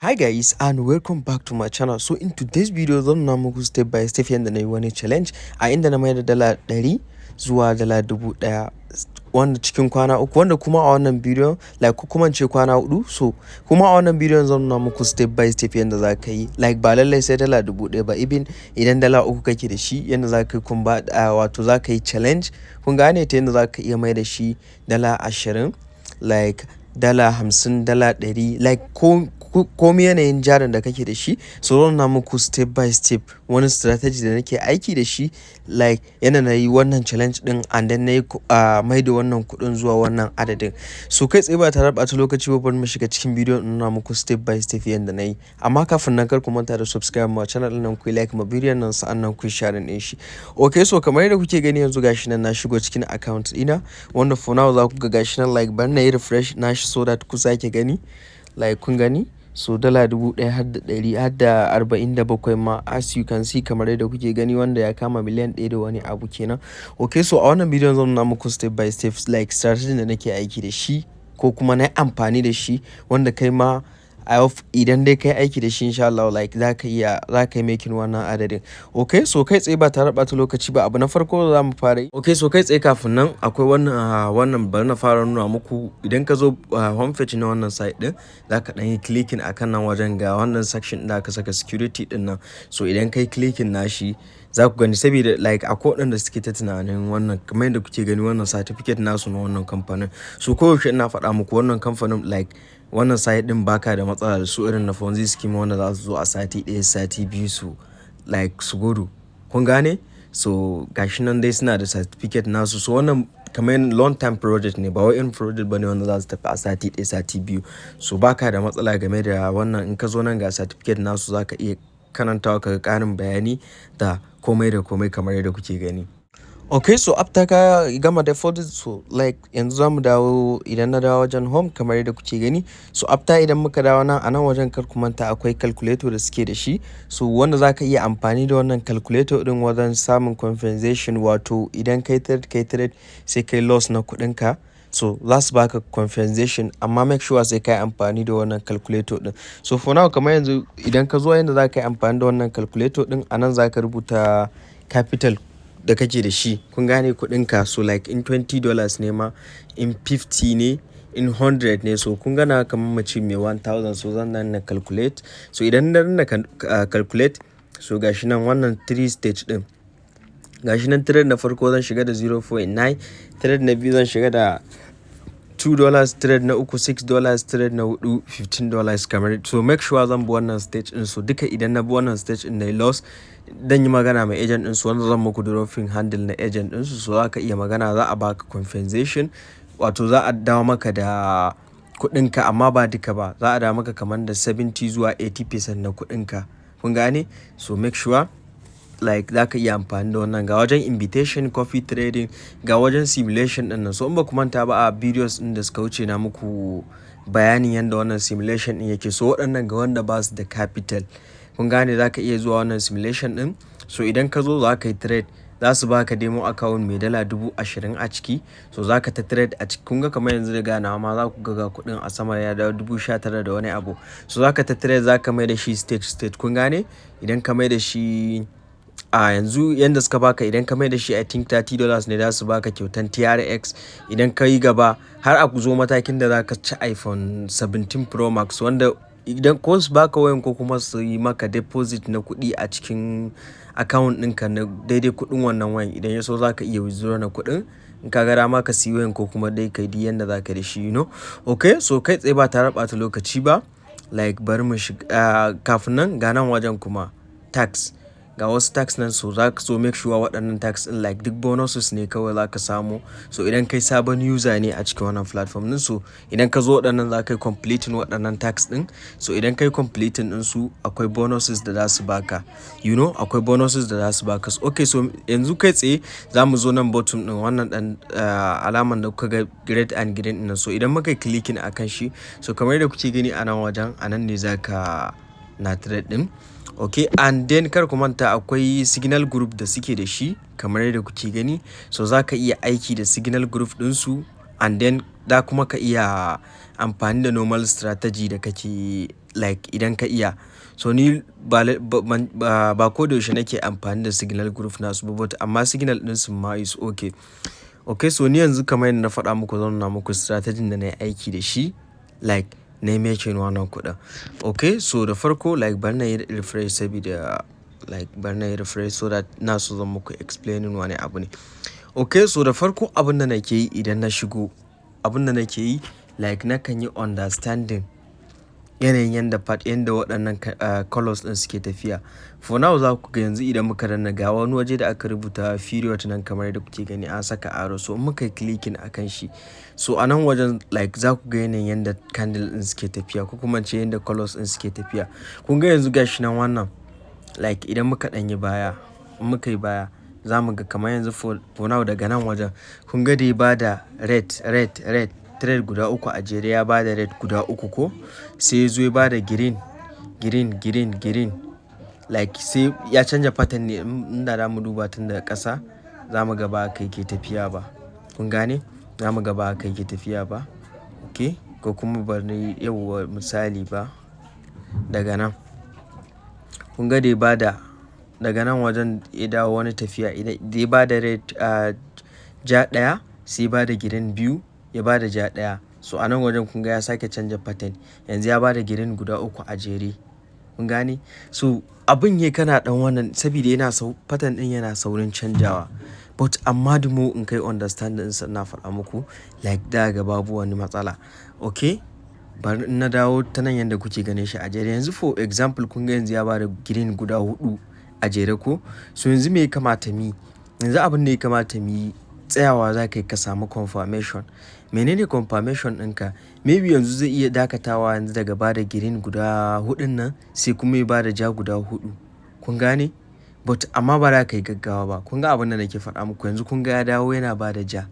Hi guys and welcome back to my channel. So in today's video zan nuna muku step by step yadda na yi wani challenge a inda na mai da dala 100 zuwa dala 1000 wanda cikin kwana uku, wanda kuma a wannan bidiyon like kuma ce kwana 4. So kuma a wannan bidiyon zan nuna muku step by step yadda za ka yi, like ba lallai sai dala 1000 ba, even idan dala 3 kake da shi yadda za ka yi wato za ka yi challenge, kun gane, ta yadda za ka iya mai da shi dala 20, like dala 50, dala 100, like komai yanayin jarin da kake da shi. So zan nuna muku step by step wani strategy da nake aiki da shi, like yana na yi wannan challenge din and then na yi mai da wannan kuɗin zuwa wannan adadin. So kai tsaye ba tare da ɓata lokaci ba, bari mu shiga cikin bidiyon in nuna muku step by step yadda na yi. Amma kafin nan kar ku manta da subscribe ma channel din nan, ku like ma bidiyon nan, sa'annan ku share din shi. Okay, so kamar yadda kuke gani yanzu gashi nan na shigo cikin account ɗina, wanda for now za ku ga gashi nan, like bari na yi refresh nashi so that ku sake gani, like kun gani. So dala 1000 har da 100 har da 47 ma, as you can see, kamar yadda kuke gani, wanda ya kama miliyan 1 da wani abu kenan. Okay, so a wannan bidiyon zan nuna muku step by step like strategy da nake aiki da shi ko kuma na amfani da shi, wanda kai ma idan dai kai aiki da shi insha Allah like za ka yi making wannan adadin. Okay, so kai tsaye ba tare da ɓata lokaci ba, abu na farko za mu fara yi. Okay, so kai tsaye kafin nan akwai wannan bari na fara nuna muku. Idan ka zo home page na wannan site din, za ka ɗan yi clicking akan nan wajen ga wannan section da aka saka security din nan. So idan kai clicking nashi za ku gani, saboda like akwai waɗanda suke ta tunanin wannan, kamar yadda kuke gani wannan certificate nasu na wannan kamfanin. So koyaushe ina faɗa muku wannan kamfanin, like wannan site din baka da matsala da su irin na Ponzi scheme wanda za su zo a sati ɗaya sati biyu su like su gudu, kun gane. So gashi nan dai suna da certificate nasu. So wannan kamar long time project ne, ba wai in project bane wanda za su tafi a sati ɗaya sati biyu. So baka da matsala game da wannan. In ka zo nan ga certificate nasu za ka iya karantawa ka ga ƙarin bayani da komai da komai kamar yadda kuke gani. Okay, so after ka gama default, so like yanzu za mu dawo, idan na dawo wajen home kamar yadda kuke gani. So after idan muka dawo nan, a nan wajen kar ku manta akwai calculator da suke da shi. So wanda za ka iya amfani da wannan calculator din wajen samun compensation, wato idan kai trade sai kai loss na kuɗinka, so za su baka compensation, amma make sure sai ka yi amfani da wannan calculator din. So for now kamar yanzu idan ka zo yanda za ka yi amfani da wannan calculator din, a nan za ka rubuta capital da kake da shi, kun gane, kuɗinka. So like in $20 ne ma, in 50 ne, in 100 ne. So kun gana kamar mace mai 1000. So zan nan na calculate. So idan na calculate, so gashi nan wannan 3 stage din, gashi nan trade na farko zan shiga da 0.9, trade na biyu zan shiga da $2, trade na uku $6, trade na hudu $15 kamar. So make sure zan bi wannan stage din. So duka idan na bi wannan stage din na loss, dan yi magana mai agent din su, wanda zan muku dropping handle na agent din su. So za ka iya magana, za a baka compensation, wato za a dawo maka da kuɗinka, amma ba duka ba, za a dawo maka kamar da 70 zuwa 80% na kuɗinka, kun gane. So make sure like za ka iya amfani da wannan. Ga wajen invitation, coffee trading, ga wajen simulation din nan. So in ba ku manta ba a videos din da suka wuce na muku bayanin yadda wannan simulation din yake. So waɗannan ga wanda ba su da capital, kun gane, za ka iya zuwa wannan simulation din. So idan ka zo za ka yi trade, za su baka demo account mai dala 20,000 a ciki. So za ka ta trade a ciki, kun ga kamar yanzu da gana ma za ku ga kuɗin a sama ya da 19,000 da wani abu. So za ka ta trade, za ka mai da shi stage, kun gane. Idan ka mai da shi a yanzu yanda suka baka, idan ka mai da shi I think $30 ne, za su baka kyautan TRX. Idan ka yi gaba har a zo matakin da za ka ci iPhone 17 Pro Max, wanda idan ko su baka wayan ko kuma su yi maka deposit na kuɗi a cikin account ɗinka na daidai kuɗin wannan wayan, idan ya so za ka iya withdraw na kuɗin in ka ga dama ka siyi wayan ko kuma dai kai di yanda za ka da shi, you know. Okay, so kai tsaye ba tare ɓata lokaci ba, like bari mu shiga kafin nan ga nan wajen kuma tax, ga wasu tax nan. So za ka so make sure waɗannan tax in like duk bonuses ne kawai za ka samu. So idan kai sabon user ne a cikin wannan platform din, so idan ka zo waɗannan za ka yi completing waɗannan tax din. So idan kai completing din su, akwai bonuses da za su baka, you know, akwai bonuses da za su baka. Okay, so yanzu kai tsaye za mu zo nan bottom din wannan dan alaman da kuka ga red and green din. So idan muka yi clicking akan shi, so kamar yadda kuke gani a nan wajen, a nan ne za ka na trade din. Okay, and then kar ku manta akwai signal group da suke da shi kamar yadda kuke gani. So za ka iya aiki da signal group ɗinsu, and then da kuma ka iya amfani da normal strategy da kake like idan ka iya. So ni ba ko da yaushe nake amfani da signal group nasu ba, but amma signal din su ma is okay. Okay, so ni yanzu kamar yadda na faɗa muku zan nuna muku strategy da na yi aiki da shi like na yi making wannan kuɗin. Okay, so da farko like bari na yi refresh saboda like bari na yi refresh so that na so zan muku explaining wani abu ne. Okay, so da farko abin da nake yi idan na shigo, abin da nake yi like na kan yi understanding yanayin yanda waɗannan colors ɗin suke tafiya. For now za ku ga yanzu idan muka danna ga wani waje da aka rubuta period nan kamar yadda kuke gani an saka arrow, so in muka yi clicking akan shi, so a nan wajen like za ku ga yanayin yanda candle ɗin suke tafiya ko kuma ce yanda colors ɗin suke tafiya. Kun ga yanzu gashi nan wannan like idan muka ɗan yi baya, in muka yi baya za mu ga kamar yanzu for now daga nan wajen kun ga da ya bada red thread guda uku a jere, ya bada red guda uku ko, sai ya zo ya bada green like sai ya canja pattern ne. Inda za mu duba tun daga ƙasa za mu ga ba haka yake tafiya ba, kun gane, za mu ga ba haka yake tafiya ba. Okay, ko kuma bari yauwa misali ba daga nan kun ga da ya bada daga nan wajen ya dawo wani tafiya da ya bada red ja ɗaya sai ya bada green biyu, ya bada ja ɗaya. So a nan wajen kun ga ya sake canja pattern, yanzu ya bada green guda uku a jere, kun gane. So abin ya kana dan wannan saboda yana pattern din yana saurin canjawa, but amma da mu in kai understanding din na faɗa muku like daga babu wani matsala. Okay, bari in na dawo ta nan yanda kuke ganin shi a jere yanzu for example kun ga yanzu ya bada green guda 4 a jere ko. So yanzu me ya kamata mi, yanzu abin da ya kamata mi tsayawa za ka yi ka samu confirmation. Menene confirmation ɗinka? Maybe yanzu zai iya dakatawa yanzu daga bada green guda 4 nan sai kuma ya bada ja guda 4, kun gane, but amma ba za ka yi gaggawa ba. Kun ga abin da nake faɗa muku yanzu kun ga ya dawo yana bada ja.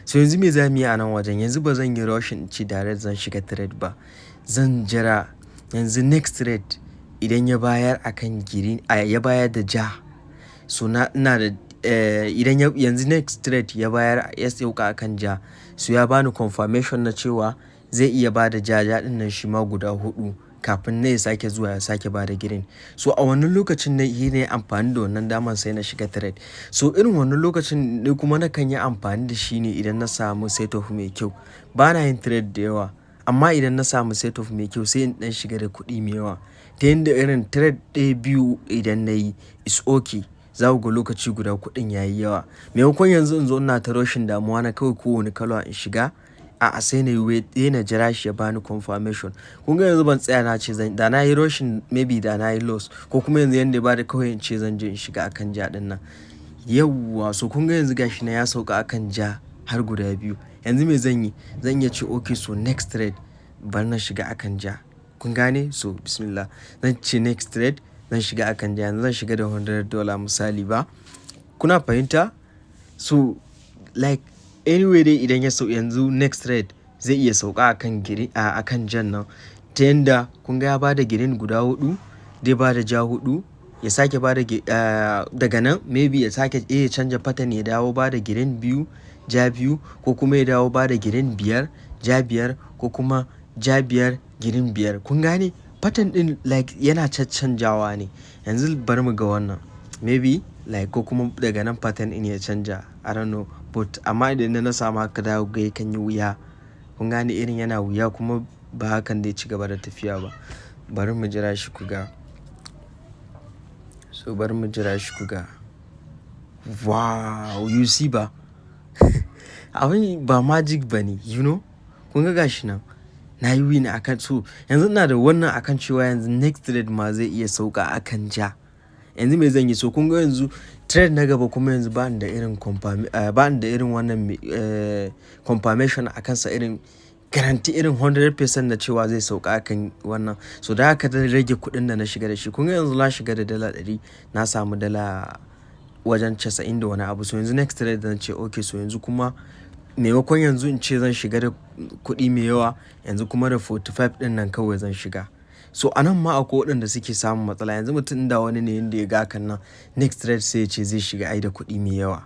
So yanzu me za mu yi a nan wajen? Yanzu ba zan yi rushing ci direct zan shiga trade ba, zan jira yanzu next trade idan ya bayar akan green ya bayar da ja, so ina da idan yanzu next trade ya bayar ya sauka akan ja, so ya bani confirmation na cewa zai iya bada ja din nan shi ma guda 4 kafin na ya sake zuwa ya sake bada green. So a wannan lokacin na yi ne amfani da wannan daman sai na shiga trade. So irin wannan lokacin ne kuma na kan yi amfani da shi ne idan na samu set of mai kyau. Ba na yin trade da yawa, amma idan na samu set of mai kyau sai in dan shiga da kuɗi mai yawa ta yanda irin trade ɗaya biyu idan na yi is okay, za ku ga lokaci guda kuɗin ya yi yawa. Maimakon yanzu in zo ina ta rashin damuwa na kawai kowane kala in shiga, a'a sai na yi na jira shi ya bani confirmation. Kun ga yanzu ban tsaya na ce da na yi rashin maybe da na yi loss, ko kuma yanzu yanda ya bada kawai in ce zan je in shiga akan ja din nan. Yawwa, so kun ga yanzu gashi na ya sauka akan ja har guda biyu. Yanzu me zan yi? Zan iya ce okay, so next trade bari na shiga akan ja, kun gane. So bismillah, zan ce next trade zan shiga akan ja, yanzu zan shiga da $100 misali ba, kuna fahimta. So like anyway dai idan ya yanzu next trade zai iya sauka akan akan jan nan ta yanda kun ga ya bada green guda 4, dai bada ja 4, ya sake bada daga nan maybe ya sake canja pattern ya dawo bada green 2 ja 2, ko kuma ya dawo bada green 5 ja 5, ko kuma ja 5 green 5, kun gane. Pattern din like yana canjawa ne. Yanzu bari mu ga wannan maybe like ko kuma daga nan pattern din ya canja, I don't know, but amma idan na samu haka dawo ga yakan yi wuya, kun gane, irin yana wuya kuma ba hakan da ya ci gaba da tafiya ba. Bari mu jira shi ku ga. So bari mu jira shi ku ga. Wow, you see ba abin ba magic ba ne, you know. Kun ga gashi nan na yi win akan, so yanzu ina da wannan akan cewa yanzu next trade ma zai iya sauka akan ja. Yanzu me zan yi? So kun ga yanzu trade na gaba kuma yanzu ba ni da irin wannan confirmation akan sa, irin guarantee irin 100% na cewa zai sauka akan wannan. So da haka zan rage kuɗin da na shiga da shi. Kun ga yanzu na shiga da dala 100 na samu dala wajen 90 da wani abu. So yanzu next trade zan ce okay, so yanzu kuma maimakon yanzu in ce zan shiga da kuɗi mai yawa, yanzu kuma da 45 ɗin nan kawai zan shiga. So anan ma akwai waɗanda suke samun matsala. Yanzu mutum da wani ne yanda ya ga kan nan next trade sai ya ce zai shiga ai da kuɗi mai yawa,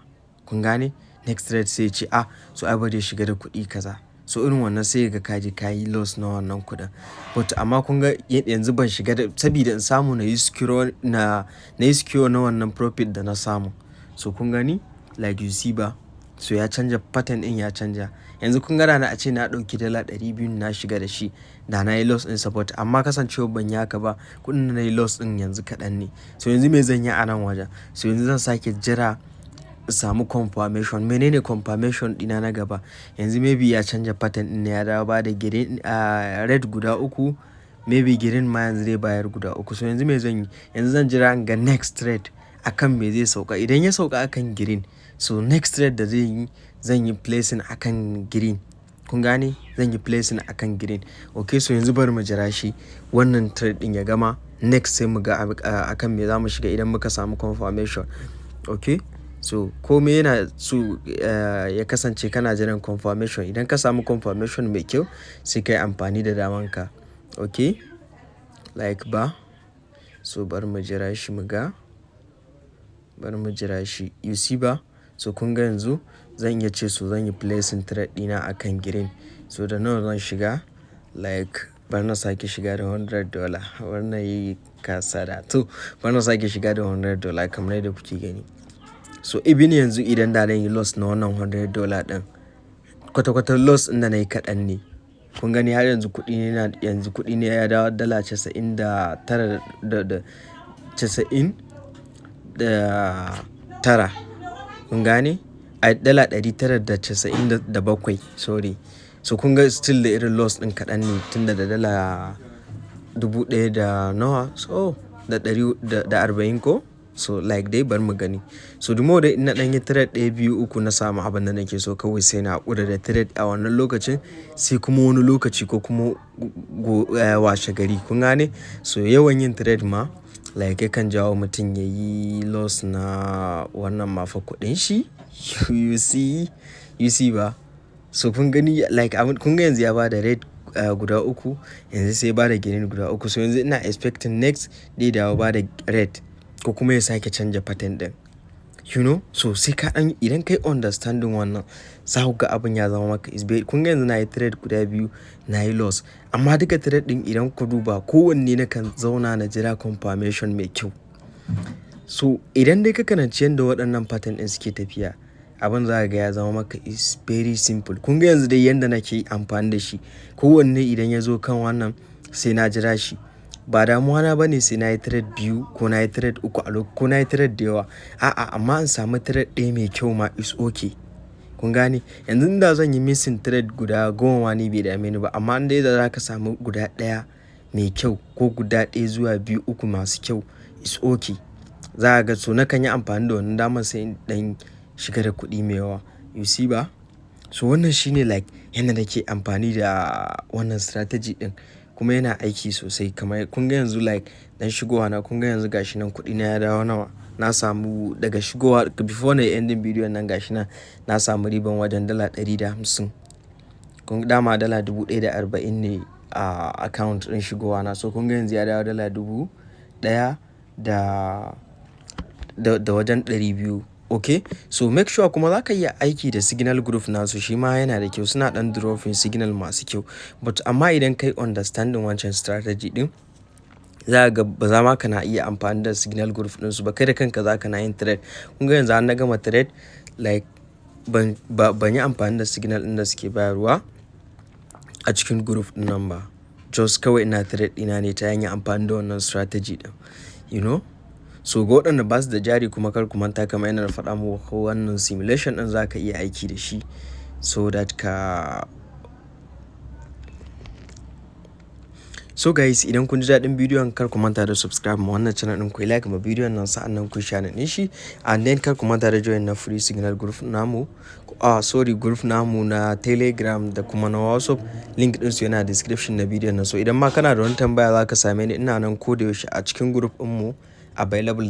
kun gane. Next trade sai ya ce so ai bari ya shiga da kuɗi kaza. so irin wannan sai ga kayi loss na wannan kuɗin. But amma kun ga yanzu ban shiga da saboda in samu na yi secure na wannan profit da na samu. So kun gani like you see ba, so ya canja pattern din, ya canja. Yanzu kun ga rana a ce na ɗauki dala 200 na shiga da shi da na yi loss din support, amma kasancewa ban yi haka ba, kuɗin da na yi loss din yanzu kaɗan ne. So yanzu me zan yi a nan wajen? So yanzu zan sake jira samu confirmation. Menene confirmation ɗina na gaba? Yanzu maybe ya canja pattern ɗin, ya dawo ba da green red guda uku, maybe green ma yanzu zai bayar guda uku. So yanzu me zan yi? Yanzu zan jira in ga next trade akan me zai sauka. Idan ya sauka akan green, so next trade da zan yi placing akan green. Kun gane? Zan yi placing akan green. Okay, so yanzu bari mu jira shi wannan trade ɗin ya gama, next sai mu ga akan me za mu shiga idan muka samu confirmation. Okay, so komai yana so ya kasance kana jiran confirmation. Idan ka samu confirmation mai kyau sai ka yi amfani da damanka. Okay, like ba, so bari mu jira shi mu ga, bari mu jira shi, you see ba. So kun ga yanzu zan iya ce so zan yi placing trade ɗina akan green. So da nawa zan shiga, like bari na sake shiga da $100. Bari na yi kasada, to bari na sake shiga da $100 kamar yadda kuke gani. So even yanzu idan da na yi loss na wannan $100 ɗin, kwata-kwata loss ɗin da na yi kaɗan ne. Kun gani har yanzu kuɗi ne ya dawo dala 99. Kun gane? A dala 997, sorry. So kun ga still da irin loss ɗin kaɗan ne tunda da dala 1000 da nawa, so da 140 ko. So like dai bari mu gani. So the more dai ina ɗan yi trade 1, 2, 3 na samu abin da nake so, kawai sai na haƙura da trade a wannan lokacin, sai kuma wani lokaci ko kuma washe gari. Kun gane? So yawan yin trade ma like yakan jawo mutum ya yi loss na wannan mafa kuɗin shi. You see ba. So kun gani like kun ga yanzu ya ba da red guda uku, yanzu sai ba da green guda uku. So yanzu ina expecting next dai dawo ba da red ko kuma ya sake canja pattern din, you know. So sai ka dan idan kai understanding wannan, za ku ga abin ya zama maka is very. Kun ga yanzu na yi trade guda biyu na yi loss, amma duka trade din idan ku duba kowanne na kan zauna na jira confirmation mai kyau. So idan dai ka karanci yadda waɗannan pattern din suke tafiya, abin za ga ya zama maka is very simple. Kun ga yanzu dai yanda nake amfani da shi, kowanne idan ya zo kan wannan sai na jira shi. Ba damuwa na bane sai na yi trade 2 ko na yi trade 3 a lokacin, ko na yi trade da yawa. A'a, amma in samu trade ɗaya mai kyau ma is okay. Kun gane? Yanzu inda zan yi missing trade guda 10 ni bai dame ni ba, amma in dai da za ka samu guda ɗaya mai kyau ko guda 1 zuwa 2, 3 masu kyau is okay. Za ka ga so na kan yi amfani da wannan damar sai in ɗan shiga da kuɗi mai yawa. You see ba? So wannan shine like yanda nake amfani da wannan strategy ɗin, kuma yana aiki sosai. Kamar kun ga yanzu like dan shigowa na, kun ga yanzu gashi nan kuɗi na ya dawo nawa, na samu daga shigowa before na ending video nan gashi nan na samu riban wajen dala 150. Kun dama dala 1040 ne a account ɗin shigowa na. So kun ga yanzu ya dawo dala 1000 da wajen 200. Okay, so make sure kuma za ka iya aiki da signal group nasu, shi ma yana da kyau. Suna ɗan dropping signal masu kyau. But amma idan kai understanding wancan strategy ɗin, za ga ba za ma kana iya amfani da signal group ɗinsu ba. Kai da kanka za ka na yin trade. Kun ga yanzu an na gama trade like ban yi amfani da signal ɗin da suke bayarwa a cikin group ɗin nan ba. Just kawai ina trade ɗina ne ta hanyar amfani da wannan strategy ɗin, you know. So ga waɗanda ba su da jari kuma kar ku manta kamar yana da faɗa muku wannan simulation ɗin za ka iya aiki da shi so that ka. So guys, idan kun ji daɗin bidiyon kar ku manta da subscribe ma wannan channel ɗin, ku like ma bidiyon nan, sa'annan ku share ɗin shi, and then kar ku manta da join na free signal group namu, group namu na Telegram da kuma na WhatsApp. Link ɗin su yana description na bidiyon nan. So idan ma kana da wani tambaya za ka same ni, ina nan ko da yaushe a cikin group ɗin mu available.